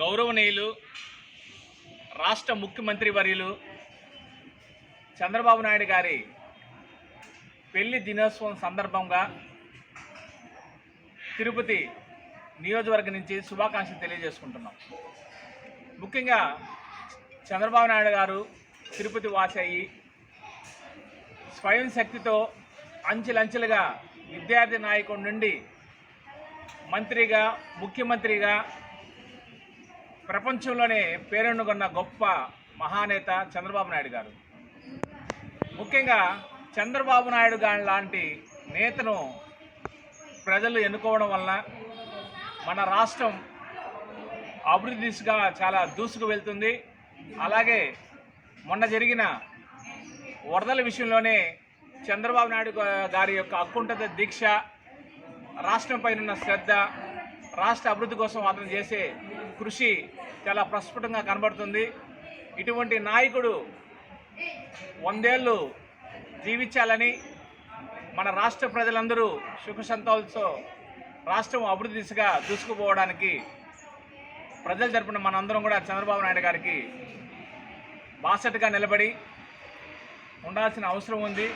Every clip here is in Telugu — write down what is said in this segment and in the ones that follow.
గౌరవనీయులు రాష్ట్ర ముఖ్యమంత్రి వర్యులు చంద్రబాబు నాయుడు గారి పెళ్లి దినోత్సవం సందర్భంగా తిరుపతి నియోజకవర్గం నుంచి శుభాకాంక్షలు తెలియజేసుకుంటున్నాం. ముఖ్యంగా చంద్రబాబు నాయుడు గారు తిరుపతి వాసి అయ్యి స్వయం శక్తితో అంచెలంచెలుగా విద్యార్థి నాయకుడి నుండి మంత్రిగా, ముఖ్యమంత్రిగా ప్రపంచంలోనే పేరెన్నుకున్న గొప్ప మహానేత చంద్రబాబు నాయుడు గారు. ముఖ్యంగా చంద్రబాబు నాయుడు గారి లాంటి నేతను ప్రజలు ఎన్నుకోవడం వలన మన రాష్ట్రం అభివృద్ధి దిశగా చాలా దూసుకు వెళ్తుంది. అలాగే మొన్న జరిగిన వరదల విషయంలోనే చంద్రబాబు నాయుడు గారి యొక్క అకుంఠిత దీక్ష, రాష్ట్రంపై ఉన్న శ్రద్ధ, రాష్ట్ర అభివృద్ధి కోసం అతను చేసే కృషి చాలా ప్రస్ఫుటంగా కనబడుతుంది. ఇటువంటి నాయకుడు 100 ఏళ్ళు జీవించాలని, మన రాష్ట్ర ప్రజలందరూ సుఖ సంతోషాలతో రాష్ట్రం అభివృద్ధి దిశగా దూసుకుపోవడానికి ప్రజల తరపున మనందరం కూడా చంద్రబాబు నాయుడు గారికి బాసటగా నిలబడి ఉండాల్సిన అవసరం ఉంది.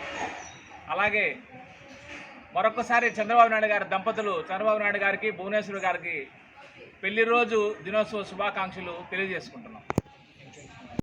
అలాగే మరొకసారి చంద్రబాబు నాయుడు గారి దంపతులు చంద్రబాబు నాయుడు గారికి, భువనేశ్వర్ గారికి పెళ్లి రోజు దినోత్సవ శుభాకాంక్షలు తెలియజేసుకుంటున్నాం.